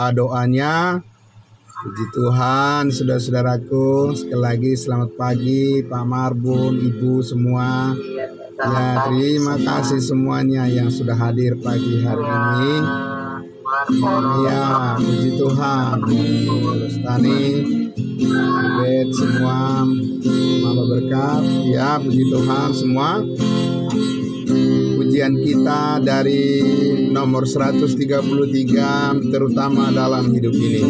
doanya. Puji Tuhan, saudara-saudaraku, sekali lagi selamat pagi Pak Marbun, Ibu semua. Ya, terima kasih semuanya yang sudah hadir pagi hari ini. Ya, puji Tuhan. Lestani, Bet semua, Mama berkat. Ya, puji Tuhan semua. Pujian kita dari nomor 133, terutama dalam hidup ini.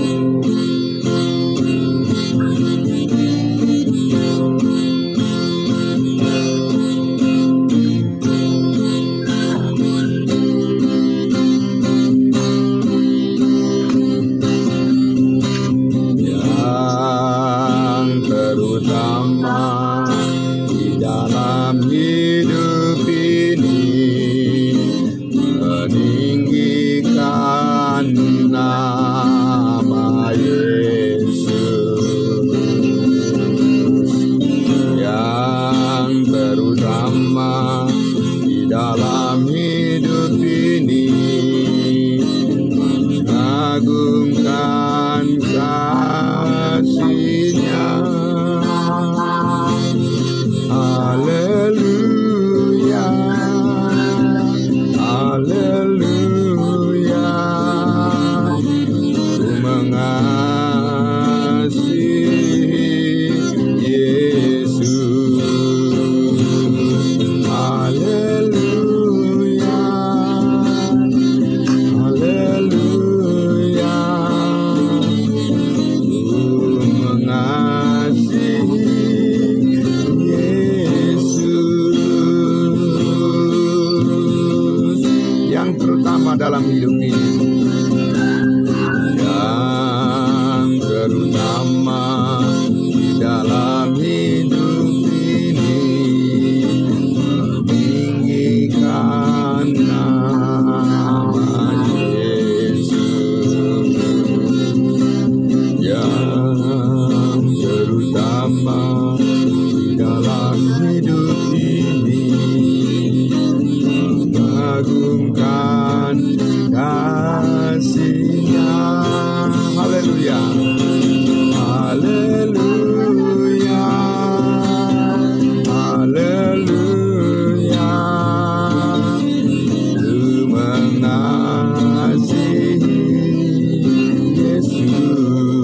Dalam hidup ini yang terutama di dalam hidup ini, meninggikan nama Yesus. Yang terutama di dalam hidup ini, mengagungkan kasih-Nya. Haleluya, haleluya, haleluya. Ku mengasihi Yesus.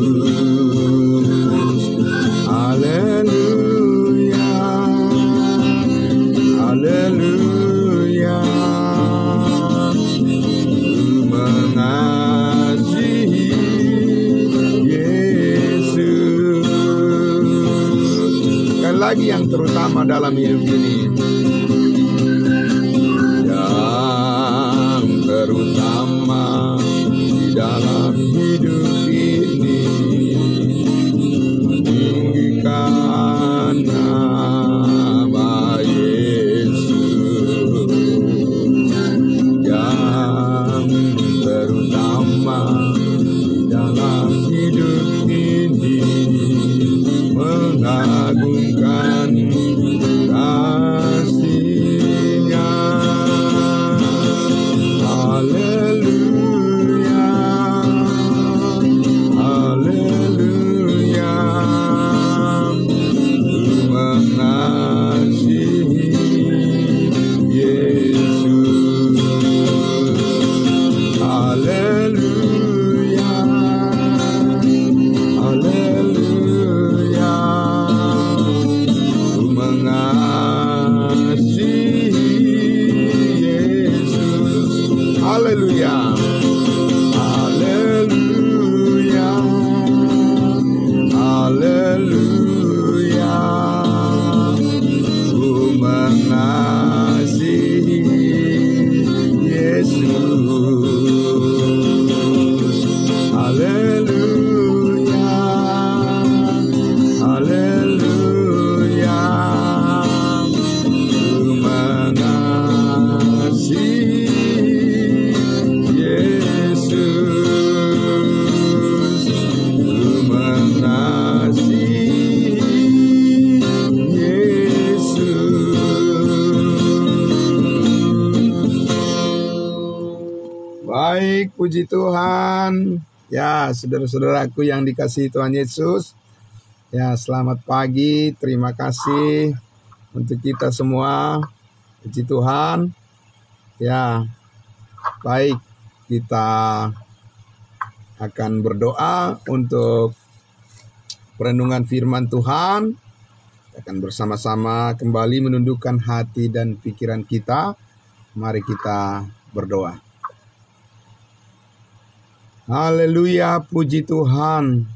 Haleluya, haleluya. Lagi yang terutama dalam hidup ini, yang terutama di dalam hidup ini, meninggikan nama Yesus. Yang terutama di dalam hidup ini, mengagungkan kasih-Nya. Haleluya, haleluya. Ku mengasihi Yesus. Haleluya, haleluya. Haleluya, haleluya, haleluya. Ku mengasihi Yesus. Haleluya, haleluya. Ku mengasihi Baik, puji Tuhan. Ya, saudara-saudaraku yang dikasihi Tuhan Yesus. Ya, selamat pagi. Terima kasih untuk kita semua. Puji Tuhan. Ya, baik, kita akan berdoa untuk perenungan firman Tuhan. Akan bersama-sama kembali menundukkan hati dan pikiran kita. Mari kita berdoa. Haleluya, puji Tuhan.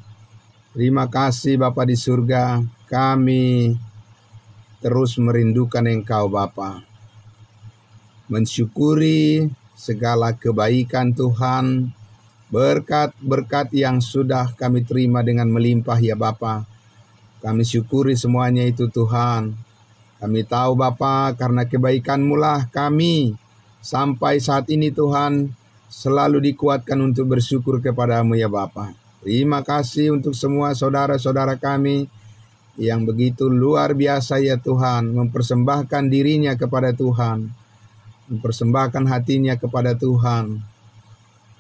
Terima kasih Bapa di surga. Kami terus merindukan Engkau Bapa. Mensyukuri segala kebaikan Tuhan, berkat-berkat yang sudah kami terima dengan melimpah ya Bapa. Kami syukuri semuanya itu Tuhan. Kami tahu Bapa, karena kebaikan-Mu lah kami sampai saat ini Tuhan selalu dikuatkan untuk bersyukur kepada-Mu ya Bapa. Terima kasih untuk semua saudara-saudara kami yang begitu luar biasa ya Tuhan, mempersembahkan dirinya kepada Tuhan, mempersembahkan hatinya kepada Tuhan,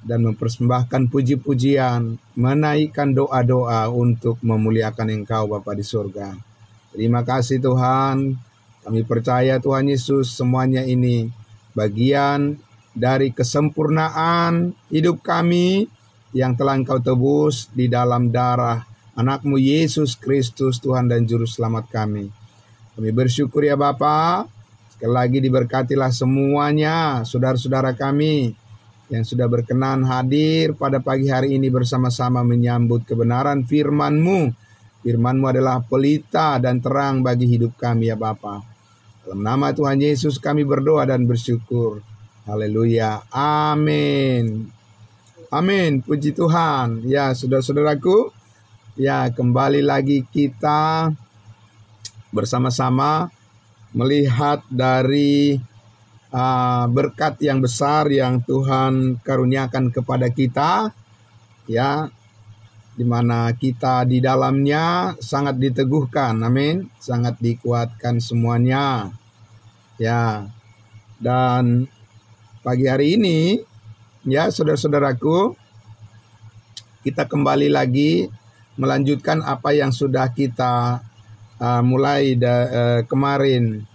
dan mempersembahkan puji-pujian, menaikkan doa-doa untuk memuliakan Engkau Bapa di surga. Terima kasih Tuhan, kami percaya Tuhan Yesus semuanya ini bagian dari kesempurnaan hidup kami yang telah Engkau tebus di dalam darah anak-Mu Yesus Kristus Tuhan dan Juru Selamat kami. Kami bersyukur ya Bapa. Sekali lagi diberkatilah semuanya saudara-saudara kami yang sudah berkenan hadir pada pagi hari ini bersama-sama menyambut kebenaran firman-Mu. Firman-Mu adalah pelita dan terang bagi hidup kami ya Bapa. Dalam nama Tuhan Yesus kami berdoa dan bersyukur. Haleluya. Amin. Amin. Puji Tuhan. Ya, saudara-saudaraku. Ya, kembali lagi kita bersama-sama melihat dari berkat yang besar yang Tuhan karuniakan kepada kita. Ya, di mana kita di dalamnya sangat diteguhkan. Amin. Sangat dikuatkan semuanya. Ya. Dan pagi hari ini, ya saudara-saudaraku, kita kembali lagi melanjutkan apa yang sudah kita mulai kemarin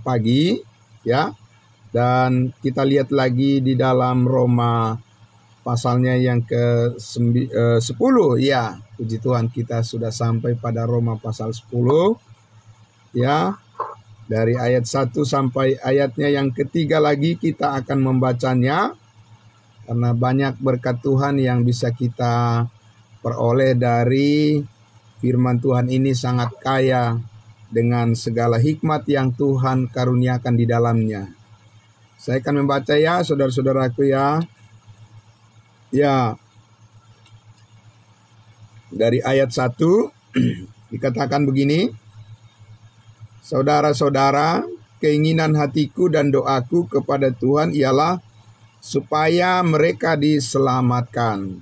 pagi, ya. Dan kita lihat lagi di dalam Roma pasalnya yang ke-10, ya. Puji Tuhan kita sudah sampai pada Roma pasal 10, ya. Dari ayat 1 sampai ayatnya yang ketiga lagi kita akan membacanya. Karena banyak berkat Tuhan yang bisa kita peroleh dari firman Tuhan ini sangat kaya dengan segala hikmat yang Tuhan karuniakan di dalamnya. Saya akan membaca ya saudara-saudaraku ya. Ya. Dari ayat 1 dikatakan begini. Saudara-saudara, keinginan hatiku dan doaku kepada Tuhan ialah supaya mereka diselamatkan.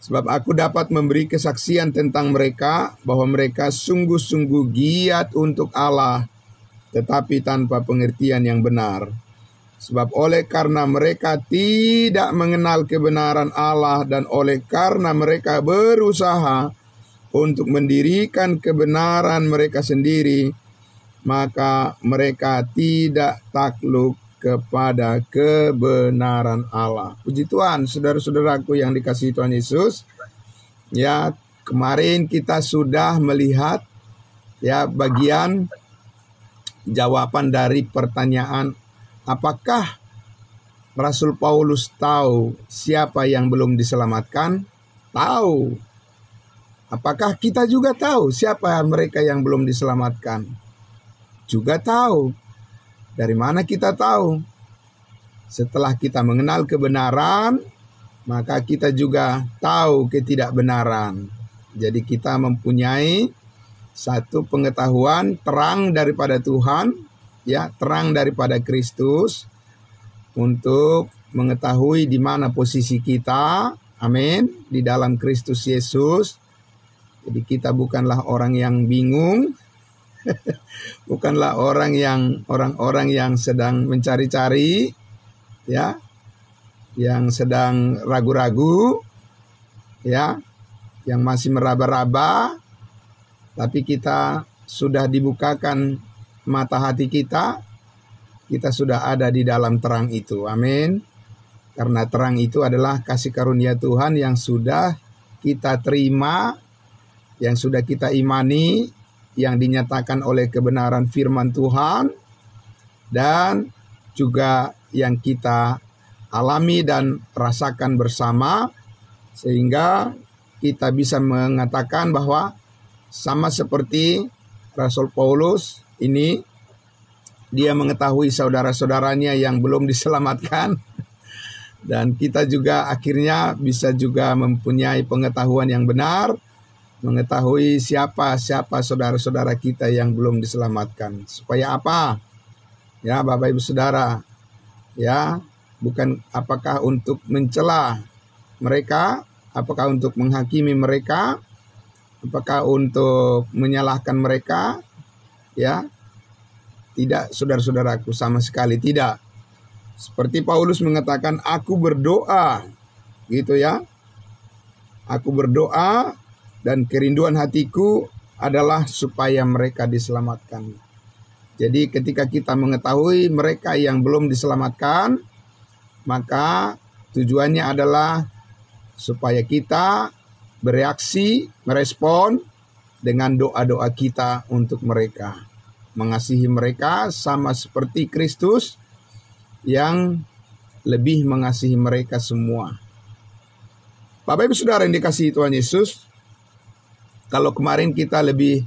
Sebab aku dapat memberi kesaksian tentang mereka bahwa mereka sungguh-sungguh giat untuk Allah, tetapi tanpa pengertian yang benar. Sebab oleh karena mereka tidak mengenal kebenaran Allah dan oleh karena mereka berusaha untuk mendirikan kebenaran mereka sendiri, maka mereka tidak takluk kepada kebenaran Allah. Puji Tuhan, saudara-saudaraku yang dikasihi Tuhan Yesus. Ya, kemarin kita sudah melihat ya bagian jawaban dari pertanyaan, apakah Rasul Paulus tahu siapa yang belum diselamatkan? Tahu. Apakah kita juga tahu siapa mereka yang belum diselamatkan? Juga tahu. Dari mana kita tahu? Setelah kita mengenal kebenaran, maka kita juga tahu ketidakbenaran. Jadi kita mempunyai satu pengetahuan terang daripada Tuhan, ya, terang daripada Kristus untuk mengetahui di mana posisi kita. Amin. Di dalam Kristus Yesus. Jadi kita bukanlah orang yang bingung, bukanlah orang-orang yang sedang mencari-cari, ya. yang sedang ragu-ragu, ya, yang masih meraba-raba, tapi kita sudah dibukakan mata hati kita sudah ada di dalam terang itu. Amin. Karena terang itu adalah kasih karunia Tuhan yang sudah kita terima, yang sudah kita imani, yang dinyatakan oleh kebenaran firman Tuhan, dan juga yang kita alami dan rasakan bersama, sehingga kita bisa mengatakan bahwa sama seperti Rasul Paulus ini, dia mengetahui saudara-saudaranya yang belum diselamatkan, dan kita juga akhirnya bisa juga mempunyai pengetahuan yang benar, mengetahui siapa saudara-saudara kita yang belum diselamatkan. Supaya apa? Ya, Bapak Ibu Saudara, ya, bukan apakah untuk mencela mereka, apakah untuk menghakimi mereka, apakah untuk menyalahkan mereka, ya. Tidak, saudara-saudaraku, sama sekali tidak. Seperti Paulus mengatakan, aku berdoa, gitu ya. Aku berdoa dan kerinduan hatiku adalah supaya mereka diselamatkan. Jadi ketika kita mengetahui mereka yang belum diselamatkan, maka tujuannya adalah supaya kita bereaksi, merespon dengan doa-doa kita untuk mereka. Mengasihi mereka sama seperti Kristus yang lebih mengasihi mereka semua. Bapak Ibu Saudara yang dikasihi Tuhan Yesus, kalau kemarin kita lebih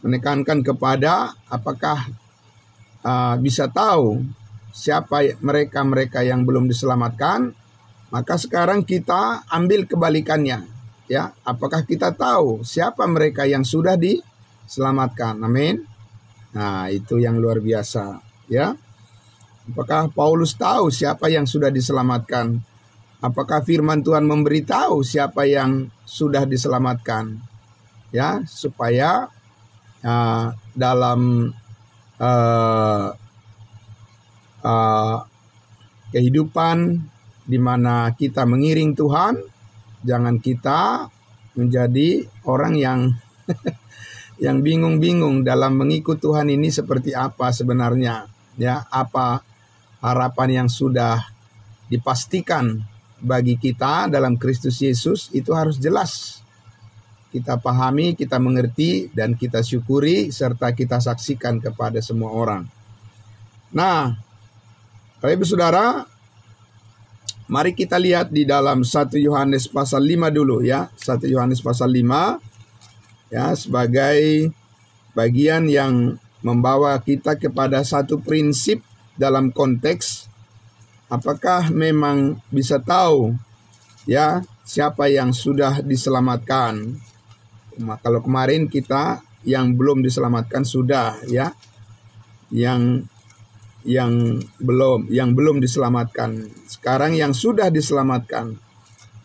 menekankan kepada apakah bisa tahu siapa mereka yang belum diselamatkan, maka sekarang kita ambil kebalikannya, ya. Apakah kita tahu siapa mereka yang sudah diselamatkan? Amin. Nah, itu yang luar biasa, ya. Apakah Paulus tahu siapa yang sudah diselamatkan? Apakah firman Tuhan memberitahu siapa yang sudah diselamatkan? Ya, supaya dalam kehidupan di mana kita mengiring Tuhan, jangan kita menjadi orang yang yang bingung-bingung dalam mengikut Tuhan ini seperti apa sebenarnya, ya, apa harapan yang sudah dipastikan bagi kita dalam Kristus Yesus itu harus jelas. Kita pahami, kita mengerti, dan kita syukuri serta kita saksikan kepada semua orang. Nah, Bapak Ibu Saudara, mari kita lihat di dalam 1 Yohanes pasal 5 dulu, ya. 1 Yohanes pasal 5, ya, sebagai bagian yang membawa kita kepada satu prinsip dalam konteks apakah memang bisa tahu, ya, siapa yang sudah diselamatkan. Kalau kemarin kita yang belum diselamatkan sudah, ya, yang belum diselamatkan. Sekarang yang sudah diselamatkan,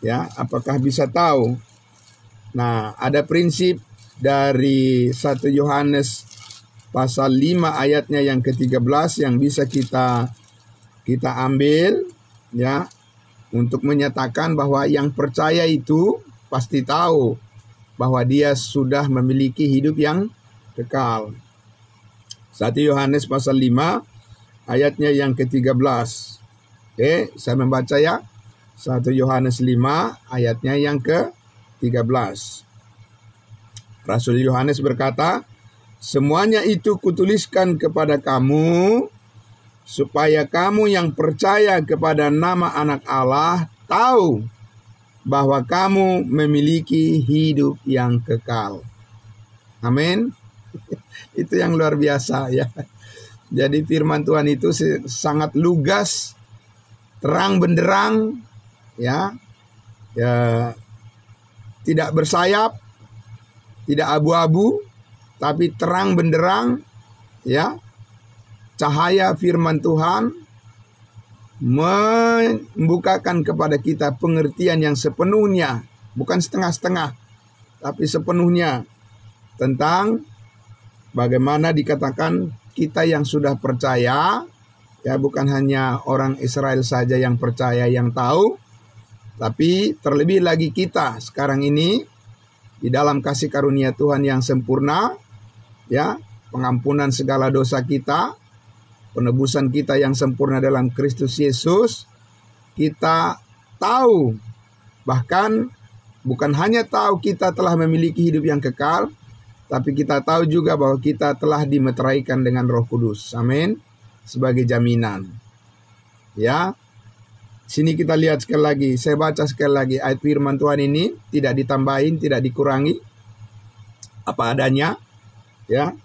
ya, apakah bisa tahu? Nah, ada prinsip dari 1 Yohanes pasal 5 ayatnya yang ke-13 yang bisa kita ambil, ya, untuk menyatakan bahwa yang percaya itu pasti tahu bahwa dia sudah memiliki hidup yang kekal. 1 Yohanes pasal 5 ayatnya yang ke-13. Oke, saya membaca, ya. 1 Yohanes 5 ayatnya yang ke-13. Rasul Yohanes berkata, semuanya itu kutuliskan kepada kamu, supaya kamu yang percaya kepada nama Anak Allah tahu bahwa kamu memiliki hidup yang kekal. Amin. Itu yang luar biasa, ya. Jadi firman Tuhan itu sangat lugas, terang benderang, ya, tidak bersayap, tidak abu-abu, tapi terang benderang, ya. Cahaya firman Tuhan membukakan kepada kita pengertian yang sepenuhnya, bukan setengah-setengah, tapi sepenuhnya tentang bagaimana dikatakan kita yang sudah percaya, Ya, bukan hanya orang Israel saja yang percaya, yang tahu, tapi terlebih lagi kita sekarang ini di dalam kasih karunia Tuhan yang sempurna, ya, pengampunan segala dosa kita, penebusan kita yang sempurna dalam Kristus Yesus. Kita tahu, bahkan bukan hanya tahu kita telah memiliki hidup yang kekal, tapi kita tahu juga bahwa kita telah dimeteraikan dengan Roh Kudus. Amin. Sebagai jaminan. Ya. Sini kita lihat sekali lagi, saya baca sekali lagi ayat firman Tuhan ini, tidak ditambahin, tidak dikurangi, apa adanya. Ya.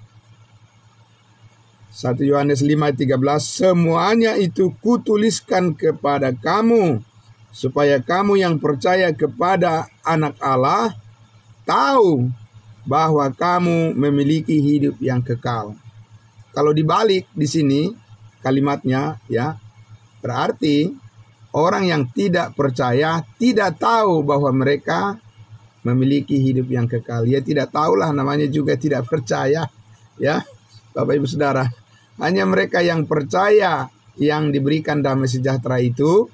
1 Yohanes 5:13, semuanya itu kutuliskan kepada kamu, supaya kamu yang percaya kepada Anak Allah tahu bahwa kamu memiliki hidup yang kekal. Kalau dibalik di sini kalimatnya, ya, berarti orang yang tidak percaya tidak tahu bahwa mereka memiliki hidup yang kekal. Ya, tidak tahulah, namanya juga tidak percaya, ya, Bapak Ibu Saudara. Hanya mereka yang percaya yang diberikan damai sejahtera itu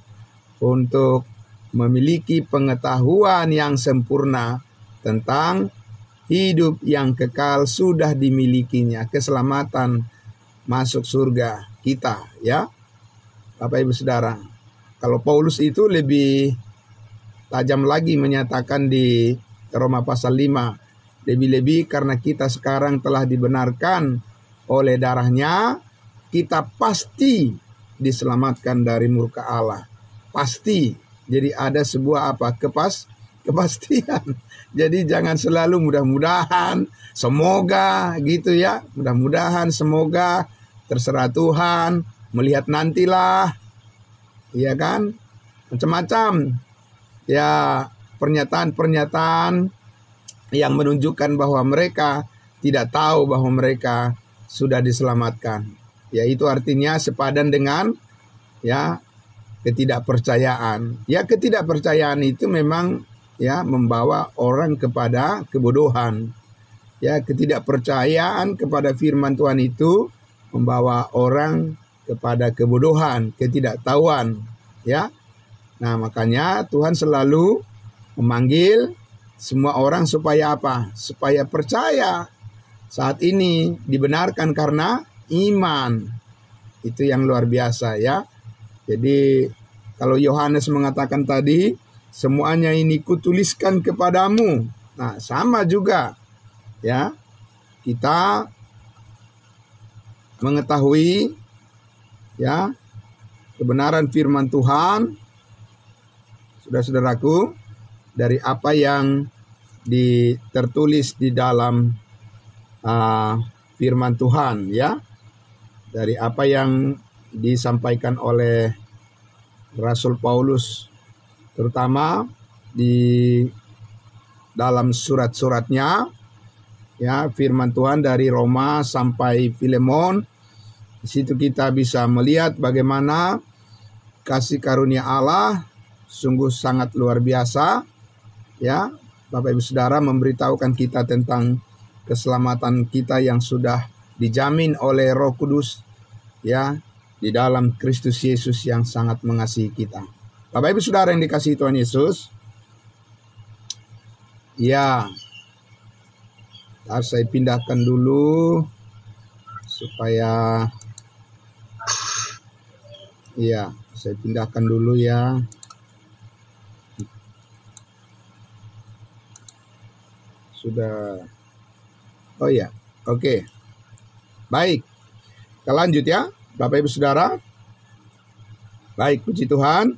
untuk memiliki pengetahuan yang sempurna tentang hidup yang kekal sudah dimilikinya, keselamatan masuk surga kita, ya, Bapak Ibu Saudara. Kalau Paulus itu lebih tajam lagi menyatakan di Roma pasal 5, lebih-lebih karena kita sekarang telah dibenarkan oleh darahnya, kita pasti diselamatkan dari murka Allah. Pasti. Jadi ada sebuah apa? Kepastian. Jadi jangan selalu mudah-mudahan, semoga gitu ya. Mudah-mudahan, semoga, terserah Tuhan, melihat nantilah. Iya kan? Macam-macam. Ya, pernyataan-pernyataan yang menunjukkan bahwa mereka tidak tahu bahwa mereka sudah diselamatkan. Ya, itu artinya sepadan dengan, ya, ketidakpercayaan. Ya, ketidakpercayaan itu memang, ya, membawa orang kepada kebodohan. Ya, ketidakpercayaan kepada firman Tuhan itu membawa orang kepada kebodohan, ketidaktahuan, ya. Nah, makanya Tuhan selalu memanggil semua orang supaya apa? Supaya percaya. Saat ini dibenarkan karena iman. Itu yang luar biasa, ya. Jadi kalau Yohanes mengatakan tadi, semuanya ini kutuliskan kepadamu. Nah, sama juga, ya. Kita mengetahui, ya, kebenaran firman Tuhan, saudara-saudaraku, dari apa yang tertulis di dalam firman Tuhan, ya, dari apa yang disampaikan oleh Rasul Paulus, terutama di dalam surat-suratnya, ya, firman Tuhan dari Roma sampai Filemon. Di situ kita bisa melihat bagaimana kasih karunia Allah sungguh sangat luar biasa, ya, Bapak Ibu Saudara, memberitahukan kita tentang keselamatan kita yang sudah dijamin oleh Roh Kudus, ya, di dalam Kristus Yesus yang sangat mengasihi kita. Bapak Ibu Saudara yang dikasihi Tuhan Yesus, ya, harus saya pindahkan dulu supaya, ya, saya pindahkan dulu, ya. Sudah. Oh ya, oke. Baik. Kita lanjut, ya, Bapak Ibu Saudara. Baik, puji Tuhan.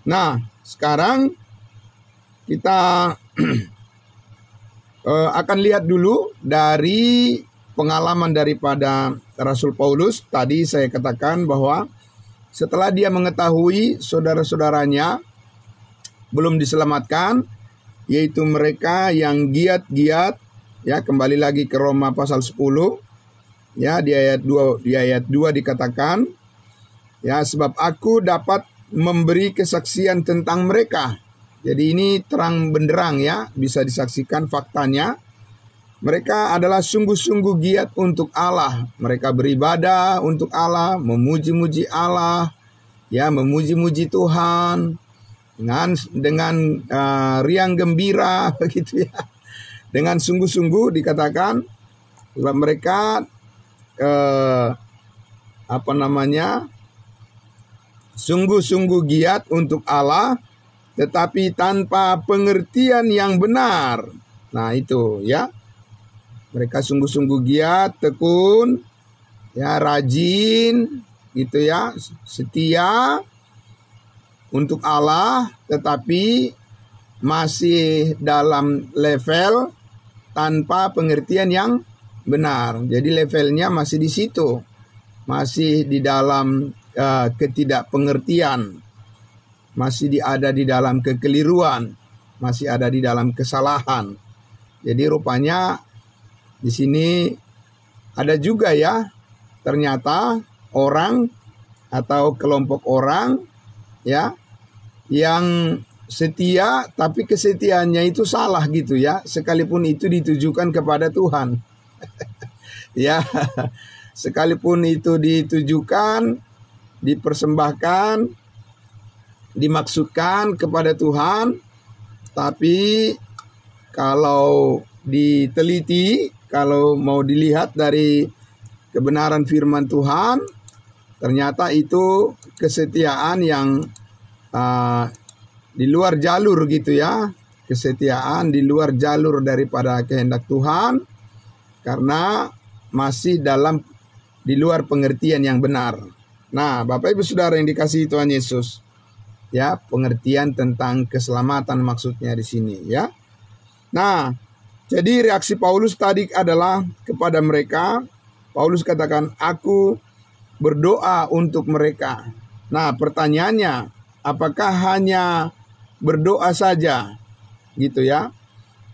Nah, sekarang kita akan lihat dulu dari pengalaman daripada Rasul Paulus. Tadi saya katakan bahwa setelah dia mengetahui saudara-saudaranya belum diselamatkan, yaitu mereka yang giat-giat, ya, kembali lagi ke Roma pasal 10, ya, di ayat 2 dikatakan, ya, sebab aku dapat memberi kesaksian tentang mereka. Jadi ini terang benderang ya, bisa disaksikan faktanya. Mereka adalah sungguh-sungguh giat untuk Allah. Mereka beribadah untuk Allah, memuji-muji Allah, ya, memuji-muji Tuhan dengan riang gembira begitu ya. Dengan sungguh-sungguh dikatakan sebab mereka sungguh-sungguh giat untuk Allah, tetapi tanpa pengertian yang benar. Nah itu ya. Mereka sungguh-sungguh giat, tekun, ya, rajin, gitu ya, setia untuk Allah, tetapi masih dalam level tanpa pengertian yang benar. Jadi levelnya masih di situ, masih di dalam ketidakpengertian, masih ada di dalam kekeliruan, masih ada di dalam kesalahan. Jadi rupanya di sini ada juga ya, ternyata orang atau kelompok orang ya yang setia tapi kesetiaannya itu salah gitu ya, sekalipun itu ditujukan kepada Tuhan. Ya, sekalipun itu ditujukan, dipersembahkan, dimaksudkan kepada Tuhan, tapi kalau diteliti, kalau mau dilihat dari kebenaran firman Tuhan, ternyata itu kesetiaan yang di luar jalur gitu ya. Kesetiaan di luar jalur daripada kehendak Tuhan, karena masih di luar pengertian yang benar. Nah, Bapak Ibu Saudara yang dikasihi Tuhan Yesus, ya, pengertian tentang keselamatan maksudnya di sini ya. Nah, jadi reaksi Paulus tadi adalah kepada mereka. Paulus katakan, aku berdoa untuk mereka. Nah, pertanyaannya, apakah hanya berdoa saja gitu ya?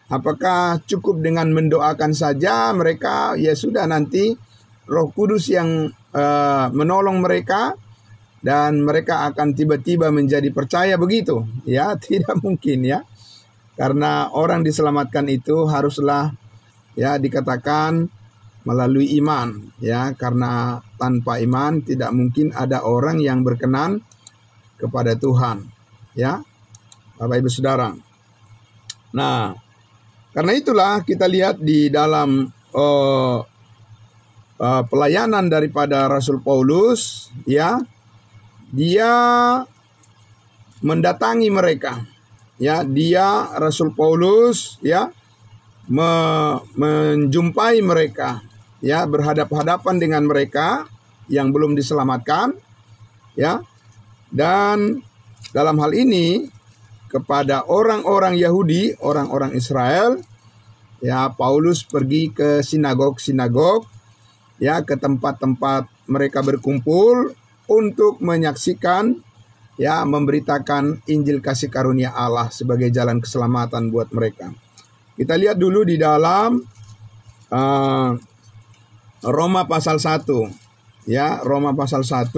Apakah cukup dengan mendoakan saja mereka, ya sudah nanti Roh Kudus yang menolong mereka dan mereka akan tiba-tiba menjadi percaya begitu? Ya, tidak mungkin ya. Karena orang diselamatkan itu haruslah ya dikatakan melalui iman ya, karena tanpa iman tidak mungkin ada orang yang berkenan kepada Tuhan ya, Bapak Ibu Saudara. Nah, karena itulah kita lihat di dalam pelayanan daripada Rasul Paulus ya, dia mendatangi mereka. Ya, dia Rasul Paulus ya menjumpai mereka ya, berhadap-hadapan dengan mereka yang belum diselamatkan ya. Dan dalam hal ini kepada orang-orang Yahudi, orang-orang Israel ya, Paulus pergi ke sinagog-sinagog ya, ke tempat-tempat mereka berkumpul untuk menyaksikan ya, memberitakan Injil kasih karunia Allah sebagai jalan keselamatan buat mereka. Kita lihat dulu di dalam Roma pasal 1. Ya, Roma pasal 1.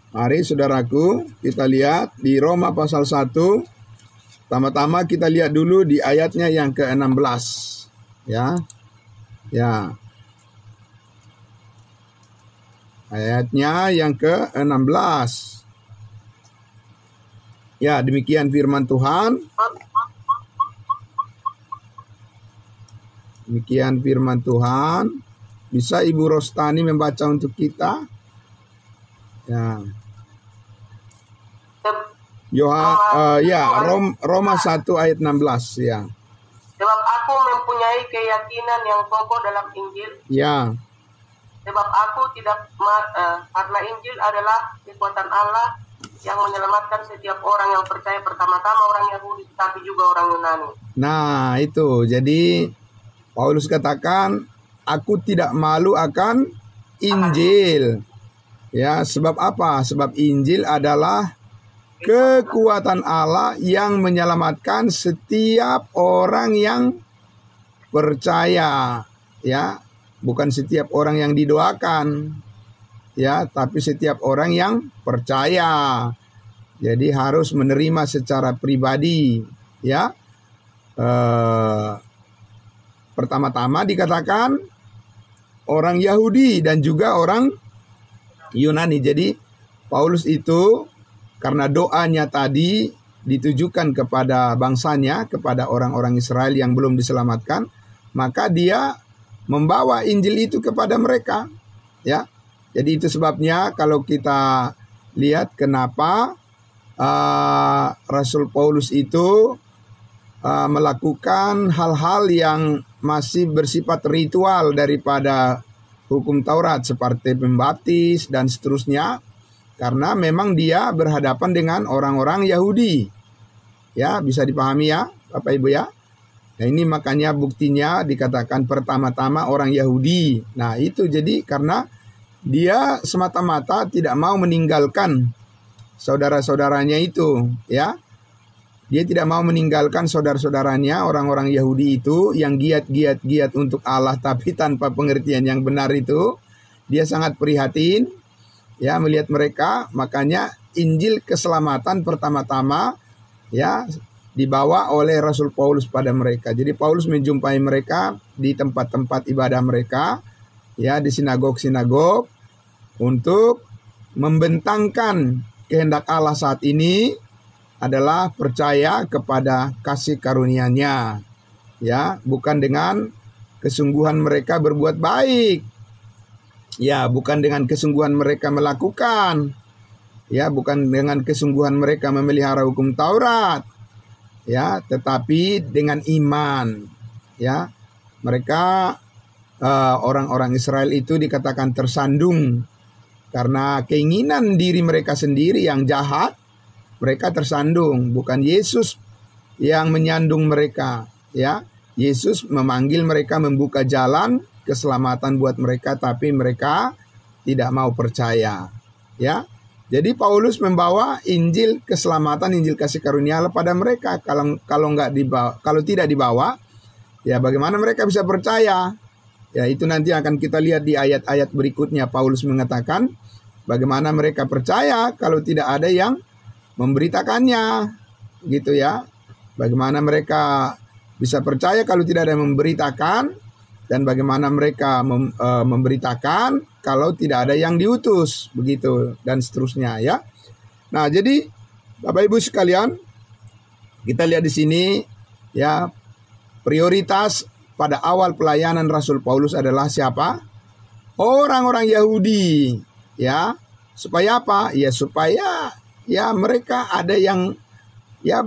Mari saudaraku, kita lihat di Roma pasal 1. Pertama-tama kita lihat dulu di ayatnya yang ke-16. Ya. Ya. Ayatnya yang ke-16. Ya, demikian firman Tuhan. Demikian firman Tuhan. Bisa Ibu Rostani membaca untuk kita? Ya. Roma 1 ayat 16 ya. Sebab aku mempunyai keyakinan yang kokoh dalam Injil. Ya. Sebab aku tidak karena Injil adalah kekuatan Allah yang menyelamatkan setiap orang yang percaya, pertama-tama orang Yahudi tapi juga orang Yunani. Nah, itu. Jadi Paulus katakan, aku tidak malu akan Injil. Ya, sebab apa? Sebab Injil adalah kekuatan Allah yang menyelamatkan setiap orang yang percaya. Ya, bukan setiap orang yang didoakan. Ya, tapi setiap orang yang percaya. Jadi harus menerima secara pribadi, ya. Pertama-tama dikatakan orang Yahudi dan juga orang Yunani. Jadi Paulus itu karena doanya tadi ditujukan kepada bangsanya, kepada orang-orang Israel yang belum diselamatkan, maka dia membawa Injil itu kepada mereka, ya. Jadi itu sebabnya kalau kita lihat kenapa Rasul Paulus itu melakukan hal-hal yang masih bersifat ritual daripada hukum Taurat seperti pembaptis dan seterusnya, karena memang dia berhadapan dengan orang-orang Yahudi. Ya, bisa dipahami ya Bapak Ibu ya. Nah, ini makanya buktinya dikatakan pertama-tama orang Yahudi. Nah, itu jadi karena dia semata-mata tidak mau meninggalkan saudara-saudaranya itu, ya. Dia tidak mau meninggalkan saudara-saudaranya orang-orang Yahudi itu yang giat untuk Allah tapi tanpa pengertian yang benar itu. Dia sangat prihatin, ya, melihat mereka. Makanya Injil keselamatan pertama-tama, ya, dibawa oleh Rasul Paulus pada mereka. Jadi Paulus menjumpai mereka di tempat-tempat ibadah mereka, ya, di sinagog-sinagog, untuk membentangkan kehendak Allah saat ini adalah percaya kepada kasih karunia-Nya, ya, bukan dengan kesungguhan mereka berbuat baik, ya, bukan dengan kesungguhan mereka melakukan, ya, bukan dengan kesungguhan mereka memelihara hukum Taurat, ya, tetapi dengan iman, ya. Mereka orang-orang Israel itu dikatakan tersandung karena keinginan diri mereka sendiri yang jahat. Mereka tersandung, bukan Yesus yang menyandung mereka, ya. Yesus memanggil mereka, membuka jalan keselamatan buat mereka, tapi mereka tidak mau percaya, ya. Jadi Paulus membawa Injil keselamatan, Injil kasih karunia Allah pada mereka. Kalau tidak dibawa, ya bagaimana mereka bisa percaya? Ya, itu nanti akan kita lihat di ayat-ayat berikutnya. Paulus mengatakan bagaimana mereka percaya kalau tidak ada yang memberitakannya, gitu ya. Bagaimana mereka bisa percaya kalau tidak ada yang memberitakan, dan bagaimana mereka memberitakan kalau tidak ada yang diutus, begitu, dan seterusnya, ya. Nah, jadi Bapak Ibu sekalian, kita lihat di sini, ya, prioritas pada awal pelayanan Rasul Paulus adalah siapa? Orang-orang Yahudi, ya. Supaya apa? Ya supaya, ya, mereka ada yang, ya,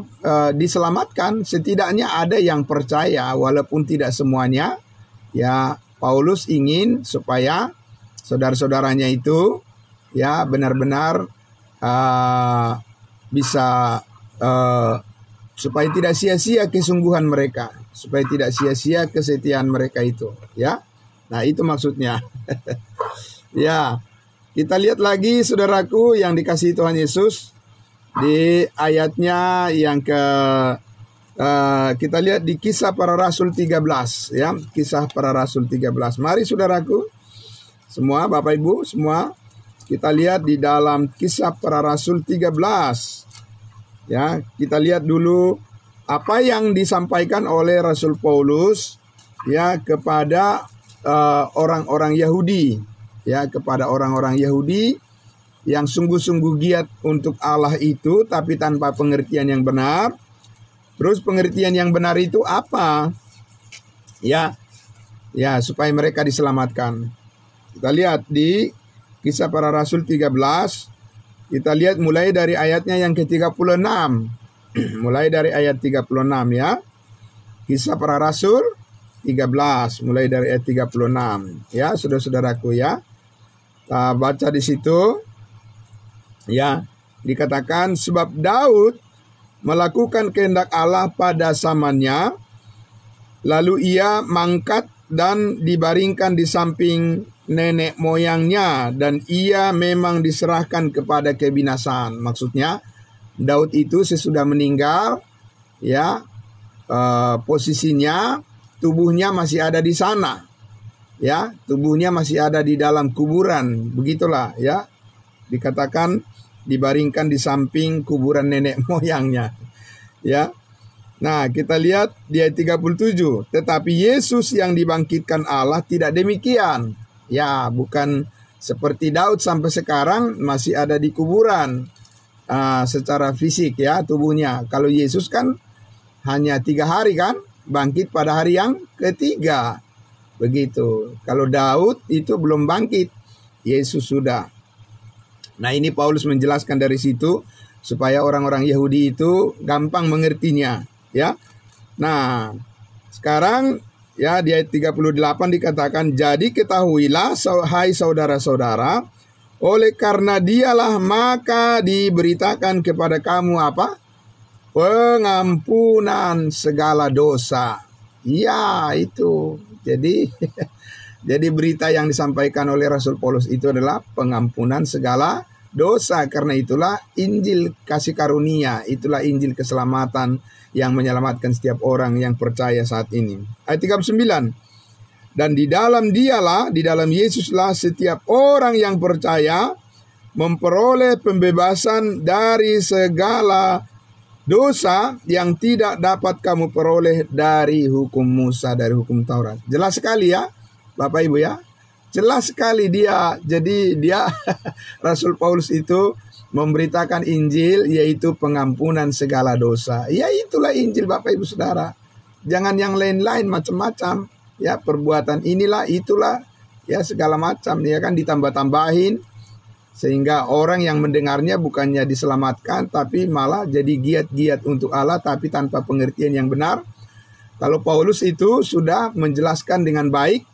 diselamatkan, setidaknya ada yang percaya walaupun tidak semuanya. Ya, Paulus ingin supaya saudara-saudaranya itu, ya, benar-benar bisa supaya tidak sia-sia kesungguhan mereka, supaya tidak sia-sia kesetiaan mereka itu, ya. Nah, itu maksudnya. Ya, kita lihat lagi saudaraku yang dikasihi Tuhan Yesus di ayatnya yang kita lihat di Kisah Para Rasul 13, ya, Kisah Para Rasul 13. Mari saudaraku semua, Bapak Ibu semua, kita lihat di dalam Kisah Para Rasul 13. Ya, kita lihat dulu apa yang disampaikan oleh Rasul Paulus, ya, kepada orang-orang Yahudi, ya, kepada orang-orang Yahudi yang sungguh-sungguh giat untuk Allah itu tapi tanpa pengertian yang benar. Terus pengertian yang benar itu apa? Ya, ya, supaya mereka diselamatkan. Kita lihat di Kisah Para Rasul 13. Kita lihat mulai dari ayatnya yang ke-36. Mulai dari ayat 36, ya. Kisah Para Rasul 13 mulai dari ayat 36. Ya, saudara-saudaraku, ya. Kita baca di situ. Ya, dikatakan sebab Daud melakukan kehendak Allah pada zamannya, lalu ia mangkat dan dibaringkan di samping nenek moyangnya, dan ia memang diserahkan kepada kebinasaan. Maksudnya Daud itu sesudah meninggal, ya, posisinya tubuhnya masih ada di sana, ya, tubuhnya masih ada di dalam kuburan, begitulah, ya. Dikatakan dibaringkan di samping kuburan nenek moyangnya. Ya. Nah, kita lihat di ayat 37. Tetapi Yesus yang dibangkitkan Allah tidak demikian. Ya, bukan seperti Daud sampai sekarang masih ada di kuburan secara fisik ya tubuhnya. Kalau Yesus kan hanya 3 hari kan, bangkit pada hari yang ketiga. Begitu. Kalau Daud itu belum bangkit, Yesus sudah. Nah, ini Paulus menjelaskan dari situ supaya orang-orang Yahudi itu gampang mengertinya. Ya, nah sekarang ya di ayat 38 dikatakan, jadi ketahuilah hai saudara-saudara, oleh karena dialah maka diberitakan kepada kamu apa? Pengampunan segala dosa. Ya itu, jadi berita yang disampaikan oleh Rasul Paulus itu adalah pengampunan segala dosa. Karena itulah Injil kasih karunia, itulah Injil keselamatan yang menyelamatkan setiap orang yang percaya saat ini. Ayat 39. Dan di dalam dialah, di dalam Yesuslah setiap orang yang percaya memperoleh pembebasan dari segala dosa yang tidak dapat kamu peroleh dari hukum Musa, dari hukum Taurat. Jelas sekali ya, Bapak Ibu ya. Jelas sekali dia. Jadi dia Rasul Paulus itu memberitakan Injil, yaitu pengampunan segala dosa. Ya itulah Injil Bapak Ibu Saudara. Jangan yang lain-lain macam-macam. Ya perbuatan inilah itulah ya segala macam ya kan ditambah-tambahin sehingga orang yang mendengarnya bukannya diselamatkan tapi malah jadi giat-giat untuk Allah tapi tanpa pengertian yang benar. Kalau Paulus itu sudah menjelaskan dengan baik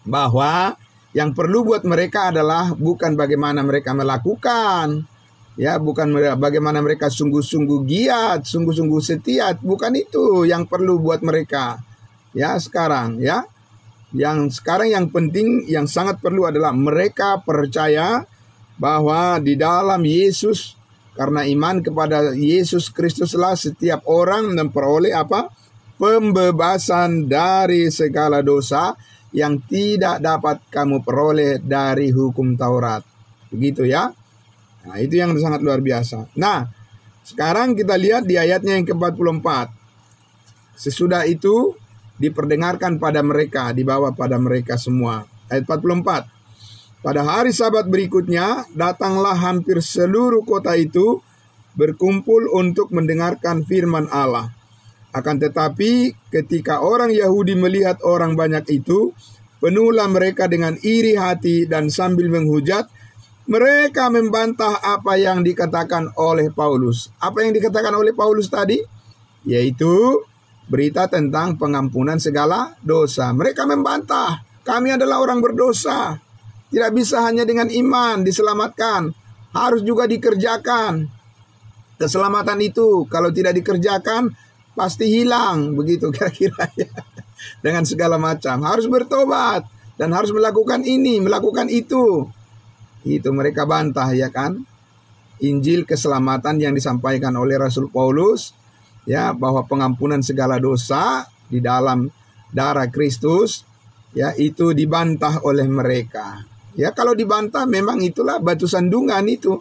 bahwa yang perlu buat mereka adalah bukan bagaimana mereka melakukan, ya, bukan bagaimana mereka sungguh-sungguh giat, sungguh-sungguh setia, bukan itu yang perlu buat mereka. Ya, sekarang, ya. Yang sekarang yang penting, yang sangat perlu adalah mereka percaya bahwa di dalam Yesus, karena iman kepada Yesus Kristuslah setiap orang memperoleh apa? Pembebasan dari segala dosa yang tidak dapat kamu peroleh dari hukum Taurat. Begitu ya. Nah, itu yang sangat luar biasa. Nah, sekarang kita lihat di ayatnya yang ke-44. Sesudah itu diperdengarkan pada mereka, dibawa pada mereka semua. Ayat 44. Pada hari Sabat berikutnya, datanglah hampir seluruh kota itu berkumpul untuk mendengarkan firman Allah. Akan tetapi ketika orang Yahudi melihat orang banyak itu, penuhlah mereka dengan iri hati dan sambil menghujat, mereka membantah apa yang dikatakan oleh Paulus. Apa yang dikatakan oleh Paulus tadi? Yaitu berita tentang pengampunan segala dosa. Mereka membantah, kami adalah orang berdosa. Tidak bisa hanya dengan iman diselamatkan, harus juga dikerjakan. Keselamatan itu kalau tidak dikerjakan pasti hilang, begitu kira-kira ya. Dengan segala macam, harus bertobat dan harus melakukan ini, melakukan itu. Itu mereka bantah ya kan. Injil keselamatan yang disampaikan oleh Rasul Paulus ya, bahwa pengampunan segala dosa di dalam darah Kristus ya, itu dibantah oleh mereka. Ya kalau dibantah memang itulah batu sandungan itu.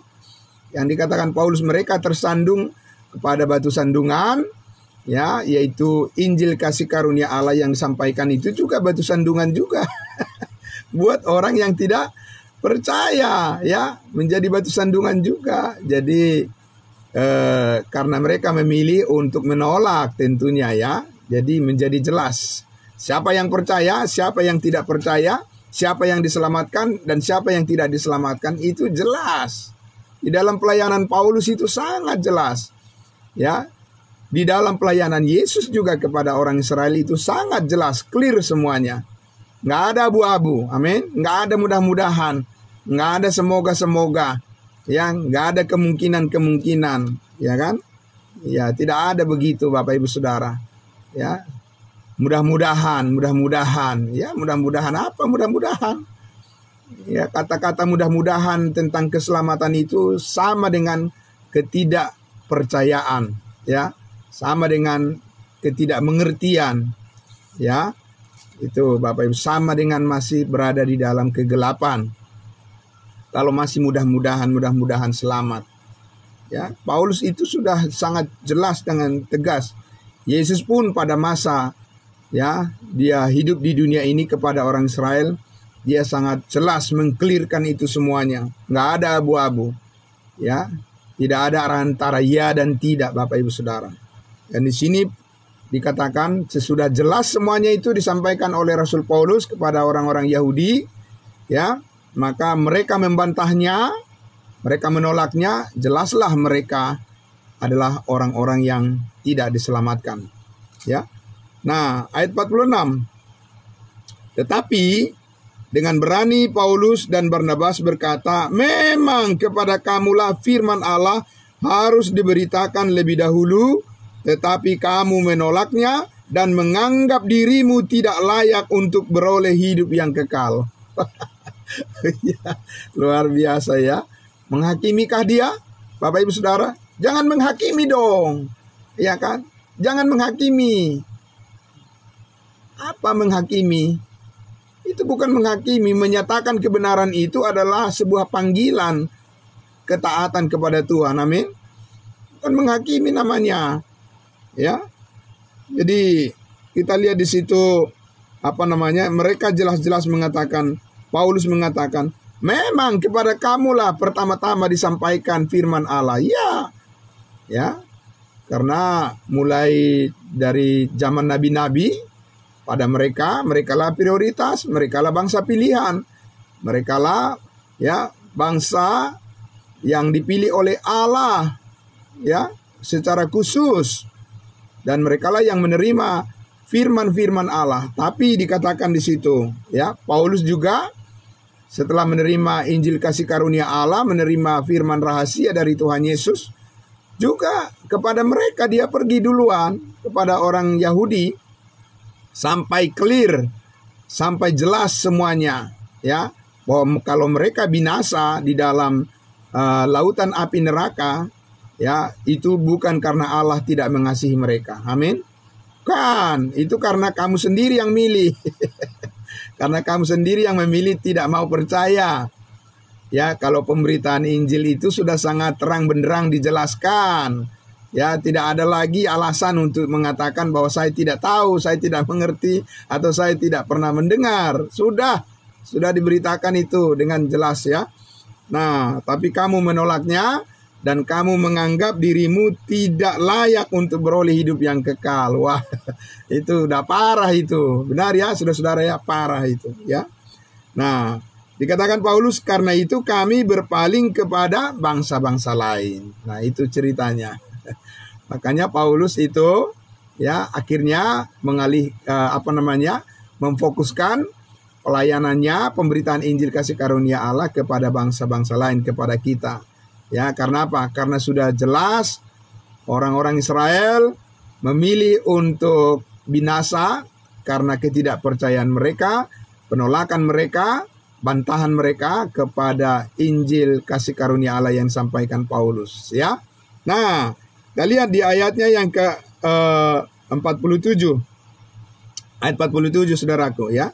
Yang dikatakan Paulus, mereka tersandung kepada batu sandungan. Ya, yaitu Injil kasih karunia Allah yang disampaikan itu juga batu sandungan juga buat orang yang tidak percaya, ya, menjadi batu sandungan juga. Jadi karena mereka memilih untuk menolak tentunya ya, jadi menjadi jelas siapa yang percaya, siapa yang tidak percaya, siapa yang diselamatkan dan siapa yang tidak diselamatkan, itu jelas. Di dalam pelayanan Paulus itu sangat jelas, ya. Di dalam pelayanan Yesus juga kepada orang Israel itu sangat jelas, clear semuanya. Nggak ada abu-abu, amin. Nggak ada mudah-mudahan, nggak ada semoga-semoga, ya, nggak ada kemungkinan-kemungkinan, ya kan? Ya, tidak ada begitu Bapak Ibu Saudara. Ya, mudah-mudahan, ya, mudah-mudahan apa? Mudah-mudahan. Ya, kata-kata mudah-mudahan tentang keselamatan itu sama dengan ketidakpercayaan, ya. Sama dengan ketidakmengertian, ya. Itu Bapak Ibu, sama dengan masih berada di dalam kegelapan. kalau masih mudah-mudahan selamat. Ya, Paulus itu sudah sangat jelas dengan tegas. Yesus pun pada masa dia hidup di dunia ini kepada orang Israel, dia sangat jelas mengklirkan itu semuanya. Nggak ada abu-abu. Ya, tidak ada antara ya dan tidak, Bapak Ibu Saudara. Dan di sini dikatakan sesudah jelas semuanya itu disampaikan oleh Rasul Paulus kepada orang-orang Yahudi, ya, maka mereka membantahnya, mereka menolaknya, jelaslah mereka adalah orang-orang yang tidak diselamatkan. Ya. Nah, ayat 46. Tetapi dengan berani Paulus dan Barnabas berkata, memang kepada kamulah firman Allah harus diberitakan lebih dahulu, tetapi kamu menolaknya dan menganggap dirimu tidak layak untuk beroleh hidup yang kekal. Ya, luar biasa ya. Menghakimikah dia? Bapak Ibu Saudara, jangan menghakimi dong. Ya kan? Jangan menghakimi. Apa menghakimi? Itu bukan menghakimi. Menyatakan kebenaran itu adalah sebuah panggilan ketaatan kepada Tuhan. Amin. Bukan menghakimi namanya. Ya. Jadi kita lihat di situ mereka jelas-jelas mengatakan, Paulus mengatakan, memang kepada kamulah pertama-tama disampaikan firman Allah. Ya. Karena mulai dari zaman nabi-nabi, pada merekalah prioritas, merekalah bangsa pilihan, merekalah bangsa yang dipilih oleh Allah secara khusus, dan merekalah yang menerima firman-firman Allah. Tapi dikatakan di situ, Paulus juga setelah menerima Injil kasih karunia Allah, menerima firman rahasia dari Tuhan Yesus, juga kepada mereka dia pergi duluan, kepada orang Yahudi, sampai clear, sampai jelas semuanya, bahwa kalau mereka binasa di dalam lautan api neraka, itu bukan karena Allah tidak mengasihi mereka. Amin. Kan, itu karena kamu sendiri yang milih. Karena kamu sendiri yang memilih tidak mau percaya. Ya, kalau pemberitaan Injil itu sudah sangat terang benderang dijelaskan. Ya, tidak ada lagi alasan untuk mengatakan bahwa saya tidak tahu, saya tidak mengerti, atau saya tidak pernah mendengar. Sudah diberitakan itu dengan jelas ya. Nah, tapi kamu menolaknya dan kamu menganggap dirimu tidak layak untuk beroleh hidup yang kekal. Wah, itu udah parah itu. Benar ya, saudara-saudara ya, parah itu ya. Nah, dikatakan Paulus, karena itu kami berpaling kepada bangsa-bangsa lain. Nah, itu ceritanya. Makanya Paulus itu akhirnya memfokuskan pelayanannya, pemberitaan Injil kasih karunia Allah kepada bangsa-bangsa lain, kepada kita. Ya, karena apa? Karena sudah jelas orang-orang Israel memilih untuk binasa karena ketidakpercayaan mereka, penolakan mereka, bantahan mereka kepada Injil kasih karunia Allah yang disampaikan Paulus, ya. Nah, kita lihat di ayatnya yang ke 47. Ayat 47, saudaraku ya.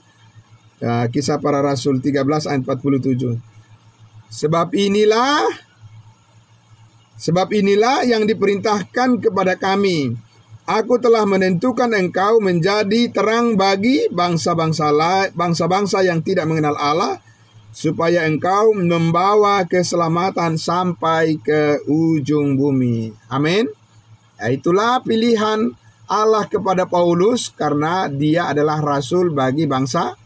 Kisah Para Rasul 13 ayat 47. Sebab inilah yang diperintahkan kepada kami. Aku telah menentukan engkau menjadi terang bagi bangsa-bangsa yang tidak mengenal Allah, supaya engkau membawa keselamatan sampai ke ujung bumi. Amin. Ya, itulah pilihan Allah kepada Paulus, karena dia adalah rasul bagi bangsa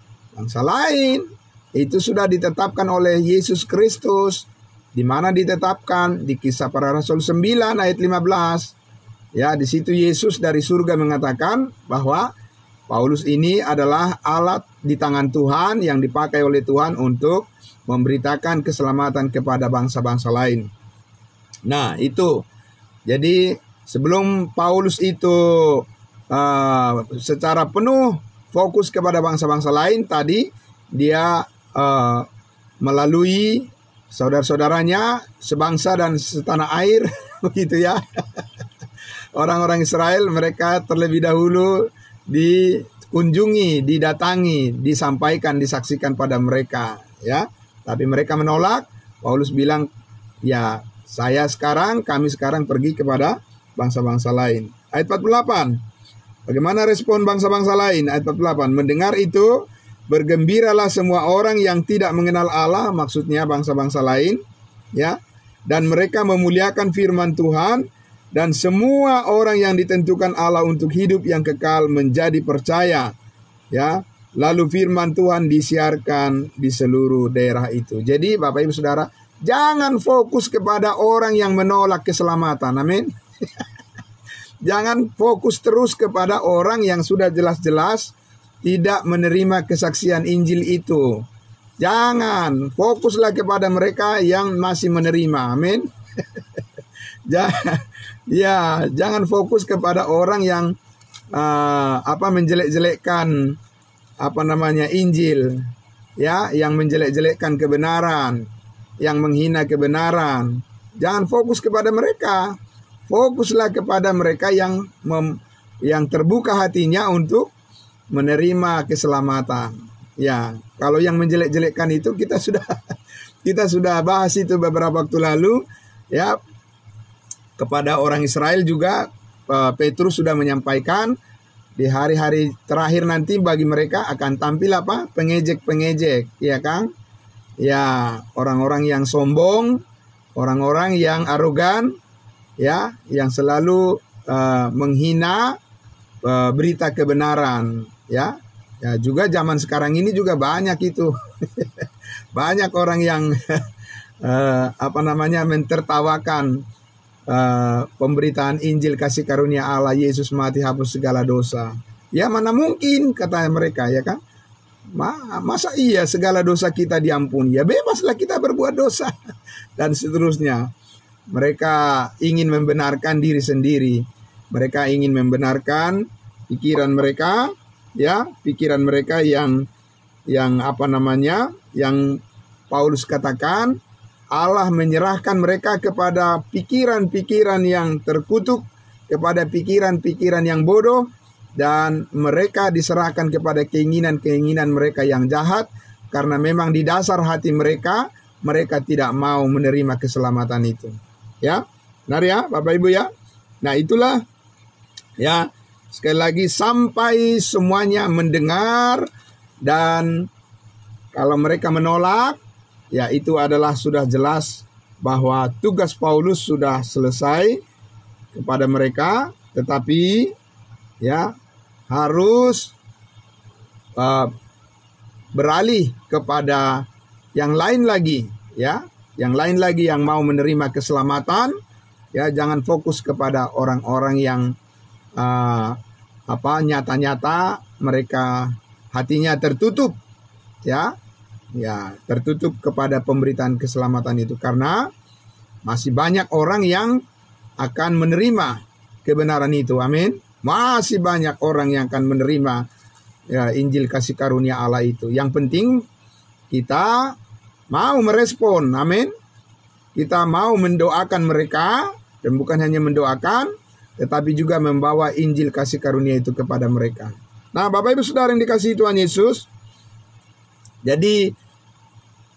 lain. Itu sudah ditetapkan oleh Yesus Kristus. Di mana ditetapkan? Di Kisah Para Rasul 9 ayat 15. Ya, di situ Yesus dari surga mengatakan bahwa Paulus ini adalah alat di tangan Tuhan yang dipakai oleh Tuhan untuk memberitakan keselamatan kepada bangsa-bangsa lain. Nah, itu. Jadi sebelum Paulus itu secara penuh fokus kepada bangsa-bangsa lain, tadi dia melalui saudara-saudaranya sebangsa dan setanah air, begitu ya. Orang-orang Israel, mereka terlebih dahulu dikunjungi, didatangi, disampaikan, disaksikan pada mereka, ya. Tapi mereka menolak, Paulus bilang, ya kami sekarang pergi kepada bangsa-bangsa lain. Ayat 48. Bagaimana respon bangsa-bangsa lain? Ayat 48. Mendengar itu, bergembiralah semua orang yang tidak mengenal Allah, maksudnya bangsa-bangsa lain, ya. Dan mereka memuliakan firman Tuhan, dan semua orang yang ditentukan Allah untuk hidup yang kekal menjadi percaya, ya. Lalu firman Tuhan disiarkan di seluruh daerah itu. Jadi Bapak Ibu Saudara, jangan fokus kepada orang yang menolak keselamatan. Amin. Jangan fokus terus kepada orang yang sudah jelas-jelas tidak menerima kesaksian Injil itu. Jangan, fokuslah kepada mereka yang masih menerima. Amin. Jangan fokus kepada orang yang menjelek-jelekkan Injil, ya, yang menjelek-jelekkan kebenaran, yang menghina kebenaran. Jangan fokus kepada mereka. Fokuslah kepada mereka yang terbuka hatinya untuk menerima keselamatan. Ya, kalau yang menjelek-jelekkan itu kita sudah bahas itu beberapa waktu lalu, ya. Kepada orang Israel juga Petrus sudah menyampaikan di hari-hari terakhir nanti bagi mereka akan tampil pengejek-pengejek, ya kan? Ya, orang-orang yang sombong, orang-orang yang arogan, ya, yang selalu menghina berita kebenaran, ya. Ya, juga zaman sekarang ini juga banyak itu. Banyak orang yang mentertawakan pemberitaan Injil kasih karunia Allah, Yesus mati hapus segala dosa. Ya, mana mungkin, kata mereka, ya kan? Masa iya segala dosa kita diampuni? Ya bebaslah kita berbuat dosa. Dan seterusnya. Mereka ingin membenarkan diri sendiri. Mereka ingin membenarkan pikiran mereka, ya, pikiran mereka yang Paulus katakan Allah menyerahkan mereka kepada pikiran-pikiran yang terkutuk, kepada pikiran-pikiran yang bodoh, dan mereka diserahkan kepada keinginan-keinginan mereka yang jahat, karena memang di dasar hati mereka tidak mau menerima keselamatan itu. Ya, benar ya Bapak Ibu ya. Nah itulah, ya, sekali lagi sampai semuanya mendengar, dan kalau mereka menolak, ya itu adalah sudah jelas bahwa tugas Paulus sudah selesai kepada mereka, tetapi ya harus beralih kepada yang lain lagi, ya, yang lain lagi yang mau menerima keselamatan. Ya, jangan fokus kepada orang-orang yang nyata-nyata mereka hatinya tertutup, ya. Ya, tertutup kepada pemberitaan keselamatan itu, karena masih banyak orang yang akan menerima kebenaran itu. Amin. Masih banyak orang yang akan menerima, ya, Injil kasih karunia Allah itu. Yang penting kita mau merespon. Amin. Kita mau mendoakan mereka, dan bukan hanya mendoakan, tetapi juga membawa Injil kasih karunia itu kepada mereka. Nah, Bapak Ibu Saudara yang dikasihi Tuhan Yesus, jadi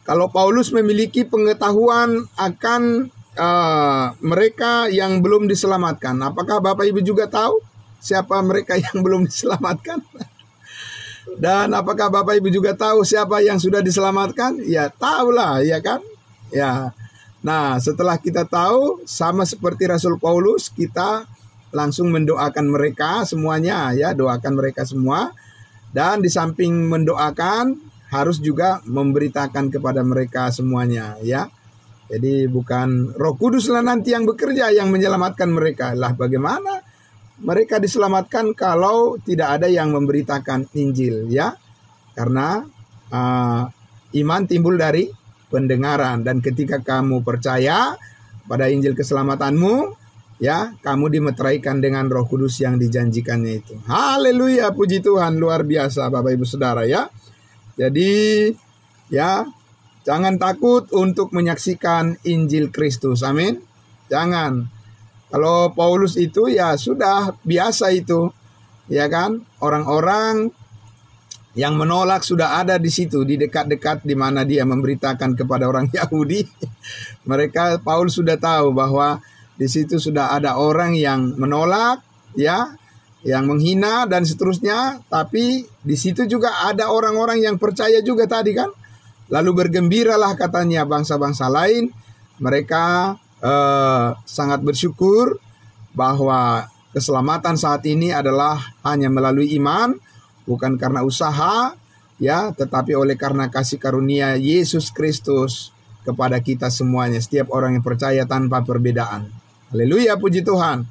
kalau Paulus memiliki pengetahuan akan mereka yang belum diselamatkan, apakah Bapak Ibu juga tahu siapa mereka yang belum diselamatkan? Dan apakah Bapak Ibu juga tahu siapa yang sudah diselamatkan? Ya, tahulah, ya kan? Ya. Nah, setelah kita tahu, sama seperti Rasul Paulus, kita langsung mendoakan mereka semuanya, ya, doakan mereka semua. Dan di samping mendoakan, harus juga memberitakan kepada mereka semuanya, ya. Jadi bukan Roh Kudus lah nanti yang bekerja yang menyelamatkan mereka. Lah bagaimana mereka diselamatkan kalau tidak ada yang memberitakan Injil, ya? Karena iman timbul dari pendengaran, dan ketika kamu percaya pada Injil keselamatanmu, ya, kamu dimeteraikan dengan Roh Kudus yang dijanjikannya itu. Haleluya, puji Tuhan, luar biasa Bapak Ibu Saudara, ya. Jadi, ya, jangan takut untuk menyaksikan Injil Kristus. Amin. Jangan. Kalau Paulus itu ya sudah biasa itu, ya kan? Orang-orang yang menolak sudah ada di situ, di dekat-dekat di mana dia memberitakan kepada orang Yahudi. Mereka, Paulus sudah tahu bahwa di situ sudah ada orang yang menolak, ya, yang menghina dan seterusnya. Tapi di situ juga ada orang-orang yang percaya juga tadi kan. Lalu bergembiralah katanya bangsa-bangsa lain. Mereka sangat bersyukur bahwa keselamatan saat ini adalah hanya melalui iman, bukan karena usaha, ya, tetapi oleh karena kasih karunia Yesus Kristus kepada kita semuanya, setiap orang yang percaya tanpa perbedaan. Haleluya, puji Tuhan.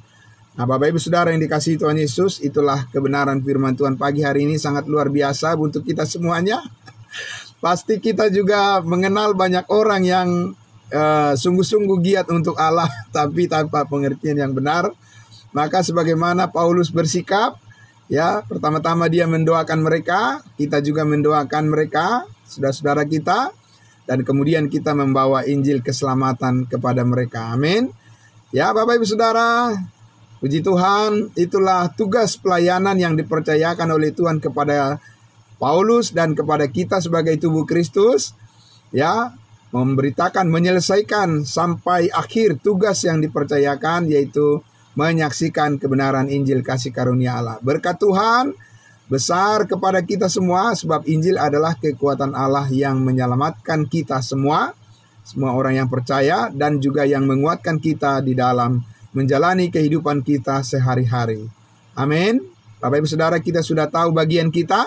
Nah, Bapak Ibu Saudara yang dikasihi Tuhan Yesus, itulah kebenaran firman Tuhan pagi hari ini, sangat luar biasa untuk kita semuanya. Pasti kita juga mengenal banyak orang yang sungguh-sungguh giat untuk Allah, tapi tanpa pengertian yang benar. Maka sebagaimana Paulus bersikap, ya, pertama-tama dia mendoakan mereka, kita juga mendoakan mereka, saudara-saudara kita, dan kemudian kita membawa Injil keselamatan kepada mereka. Amin. Ya, Bapak Ibu Saudara, puji Tuhan, itulah tugas pelayanan yang dipercayakan oleh Tuhan kepada Paulus dan kepada kita sebagai tubuh Kristus, ya, memberitakan, menyelesaikan sampai akhir tugas yang dipercayakan, yaitu menyaksikan kebenaran Injil kasih karunia Allah. Berkat Tuhan besar kepada kita semua, sebab Injil adalah kekuatan Allah yang menyelamatkan kita semua orang yang percaya, dan juga yang menguatkan kita di dalam menjalani kehidupan kita sehari-hari. Amin. Bapak Ibu Saudara, kita sudah tahu bagian kita.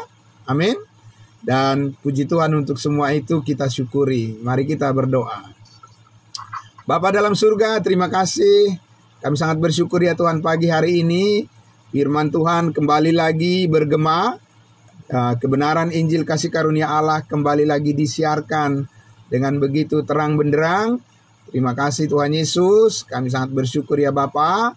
Amin. Dan puji Tuhan untuk semua itu kita syukuri. Mari kita berdoa. Bapa dalam surga, terima kasih. Kami sangat bersyukur ya Tuhan, pagi hari ini firman Tuhan kembali lagi bergema. Kebenaran Injil kasih karunia Allah kembali lagi disiarkan dengan begitu terang benderang. Terima kasih Tuhan Yesus. Kami sangat bersyukur ya Bapa.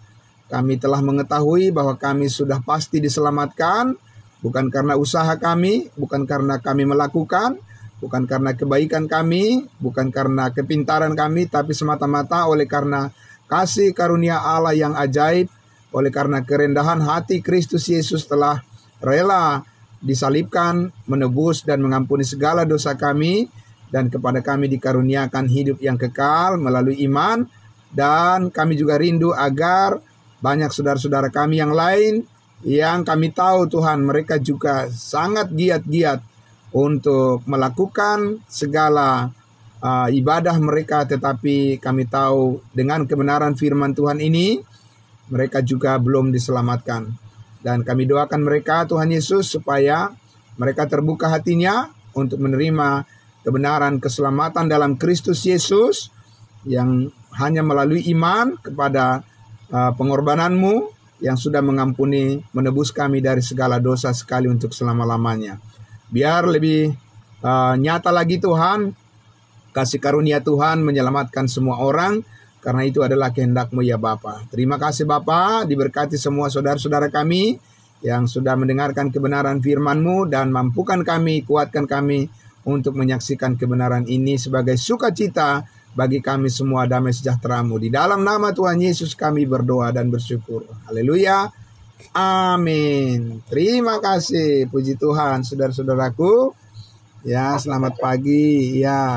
Kami telah mengetahui bahwa kami sudah pasti diselamatkan. Bukan karena usaha kami, bukan karena kami melakukan, bukan karena kebaikan kami, bukan karena kepintaran kami, tapi semata-mata oleh karena kasih karunia Allah yang ajaib, oleh karena kerendahan hati Kristus Yesus telah rela disalibkan, menebus dan mengampuni segala dosa kami, dan kepada kami dikaruniakan hidup yang kekal melalui iman. Dan kami juga rindu agar banyak saudara-saudara kami yang lain yang kami tahu Tuhan, mereka juga sangat giat-giat untuk melakukan segala ibadah mereka, tetapi kami tahu dengan kebenaran firman Tuhan ini mereka juga belum diselamatkan. Dan kami doakan mereka Tuhan Yesus supaya mereka terbuka hatinya untuk menerima kebenaran keselamatan dalam Kristus Yesus yang hanya melalui iman kepada pengorbananmu yang sudah mengampuni, menebus kami dari segala dosa sekali untuk selama-lamanya. Biar lebih nyata lagi Tuhan, kasih karunia Tuhan menyelamatkan semua orang, karena itu adalah kehendak-Mu ya Bapa. Terima kasih Bapa, diberkati semua saudara-saudara kami yang sudah mendengarkan kebenaran firman-Mu, dan mampukan kami, kuatkan kami untuk menyaksikan kebenaran ini sebagai sukacita bagi kami semua, damai sejahtera-Mu. Di dalam nama Tuhan Yesus kami berdoa dan bersyukur. Haleluya. Amin. Terima kasih. Puji Tuhan, saudara-saudaraku. Ya, selamat pagi. Ya.